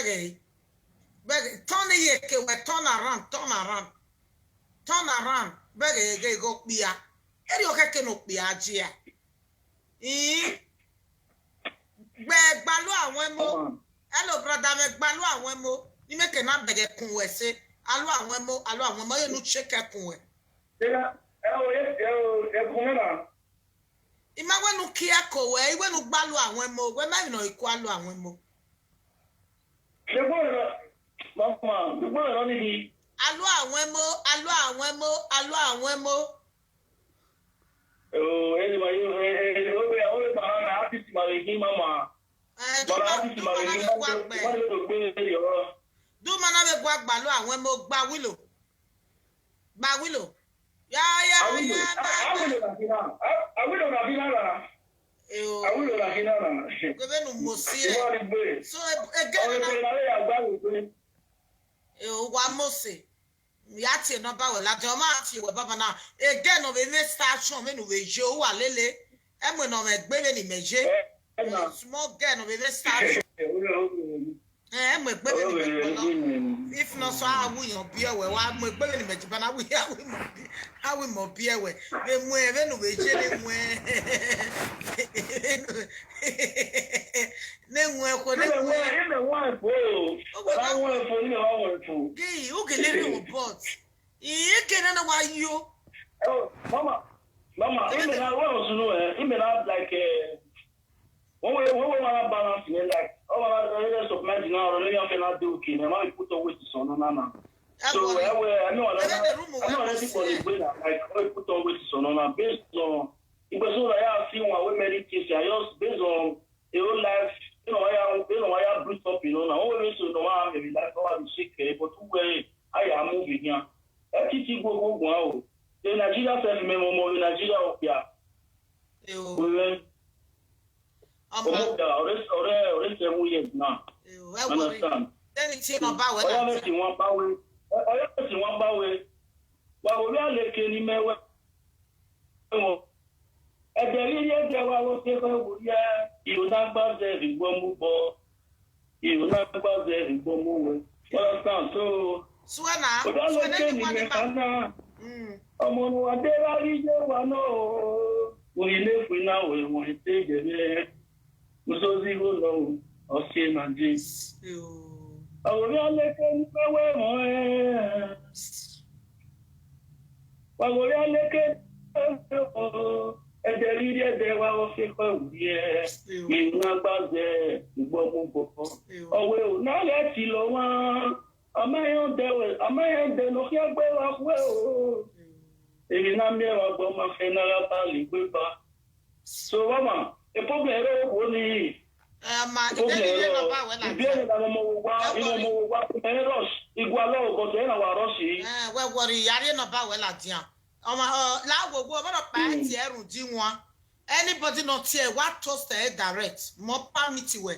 Begay. Turn ye turn around. Turn around. Begay go bia. Eri okeke no bia jia. Gbalu àwọn emo. Hello brother, me gbalu àwọn emo. Ni make na bege kun we se. Alu àwọn emo ye nu cheke kun we. Ima we nu kia ko we, iwe nu gbalu àwọn emo, we ma no iku alu àwọn emo. Mama, the boy only the Alu àwọn emo. Oh, anyway, over my artist marrying mama. Do mana be gwa gbalu àwọn emo gba willow. Ya. I will So again, wa Mose. Yati no ba we la de ma ati we baba na again no be station me no we je o wa lele e mo no me gbe ni meje small girl no be station mo gbe ni if no so awu yan bi ewe wa mo gbe ni meje bana we awu mo bi ewe be mu e be no we je ni mu ne ko ne Gee, who can let you report? You can know why you. Oh, Mama, even I want to know, even like when we want to balance, like, oh, the rest of my dinner, really, I cannot do it. I might put away to son, Nana. So, I know I'm ready for the winner, like, I put away to son, based on, it was all I have seen when we meditate, I just based on a whole life. I bring up, now always to know I'm maybe like I'm sick, but where I am moving here. I teach you go. The Nigeria says, Memo, Nigeria, yeah. Understand? Then it's him about what I'm making one power. I am one power. Well, we are looking in my way. At the area, there was you not about there in one move, you not about there in one move. Well, so, Suena, I'm on what they are. We live with now, we want to take it. We so zero low or same and this. I will let them away more. I will let it. And the leader there was yes, you not about there, you won't go. Oh, well, now let's see, Lowan. A man there was a man there, no, here, well. If you not me about my funeral, so, Mama, a problem only. Anybody not here, what toast direct, more permit we.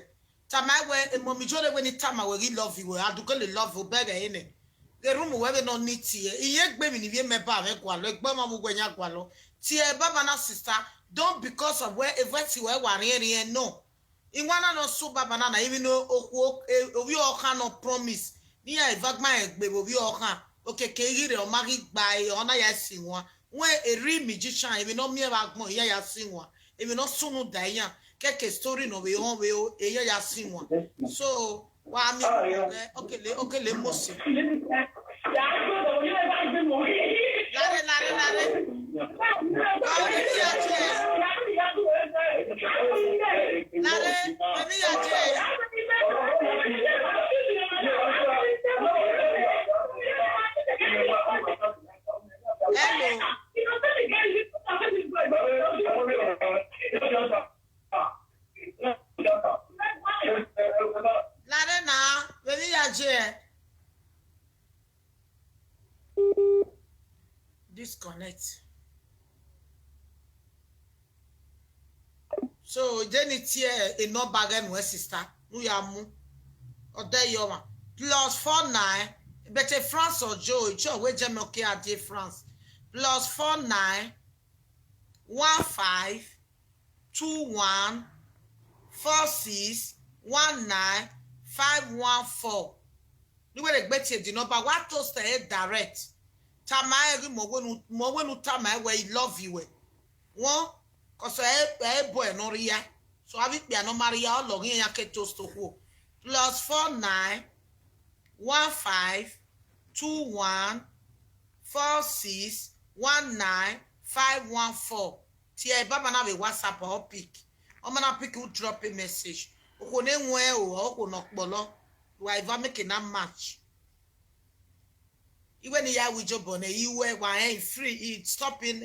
Tamai we mommy jole when it time I will love you. I do go love you better in it. The room where no need here. Yet baby ni me ba me kwalo, egba mu gwenya kwalo. Tie baba na sister, don't because of where events where worry no. In one no so baba na even no owi oka no promise. Ni a evagma egbe owi oka. Okay, kegire o magi by ona ya sinwa. When a real magician, even no mere agmo ya sinwa. Even no sunu daya. Keke story no we on we ya sinwa. So wa mi okay le mosi. Lare. Disconnect. So then it's here a no bargain with sister. No yamu. Or there you are. +49. Better France or Joe. Joe, where Jamie okay at France. +49 15 21 46 19 514. You will get the number. What toast direct? Tamai mo tamai where he love you. One, cause boy no ria. So have it be no Maria long in ya ke toast to who. +49 15 21 46 19 514. Tia baba na be WhatsApp or pick. I'm gonna pick you drop a message. Oko ne nwe o oko nokpolo. You are even making a match. Even the year with your bonnet, you were free, it's stopping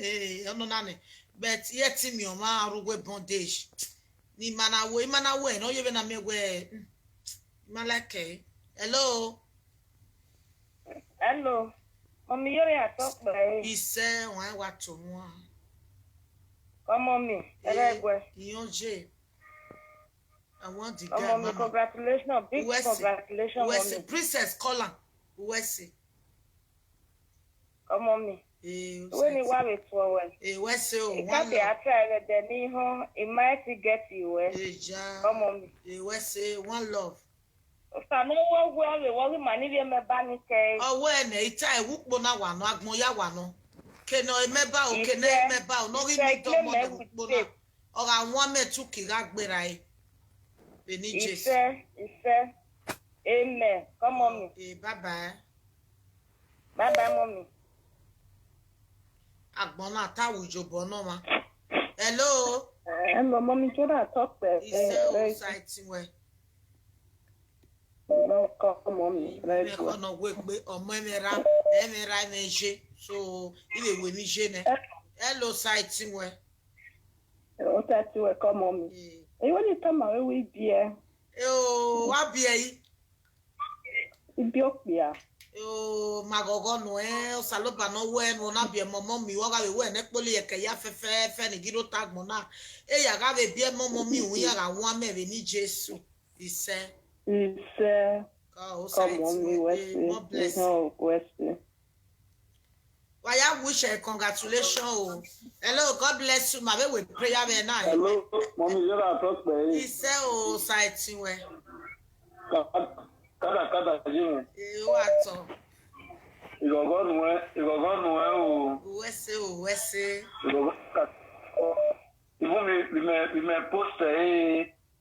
no nane. But yet in your man we bondage. Ni mana we no even a me we malake. Hello. Hello. Mommy, you're at talk by. He said, why what to one? Come on me. Yonje. I want the Come guy. on me. Congratulations. Big congratulations. Where's Princess Colin? Where's it? Come on me. When you want it forward. Where's it? It can't be a try that it might get you. Come on me. Where's it? One love. So no one will money be my banny cake. Oh, when a tie whoop bona one, Agmoya one. Can I remember? Can I remember? No, he don't or I want me to kick berai. It's amen. Come on me. Bye bye. Bye bye, mommy. Agbona ta wujo bono ma. Hello. Hello, mommy. Should I talk there? It's exciting way. No, come on me. Very good. No work ọmọ emera meje. So, ile we mi je ne. Hello exciting way. Hello exciting way. Come on me. You want to come away with beer? Oh, what beer? Ethiopia. Oh, magogo no saloba no we no na be momo mi wo ga we ne poli e ke ya fefe ni giro tag mo na. E ya ga be momo mi hu ya ga won me be ni Jesu. He said. Come on me, Wesley. No, Wesley. Why I wish a congratulations. Hello, God bless you, my baby. Prayer me now. Hello, mommy, you're at talk by. He said, oh, sighting way. Kada, Jimmy. What? You go go Wese. We may post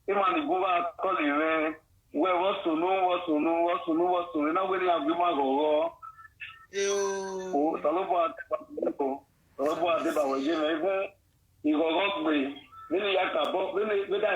Imani Guba calling where wants to know. Now when you have Guma go. Oh, Salobo, Deba was even. You go me. Really, Yakabo, really, ya,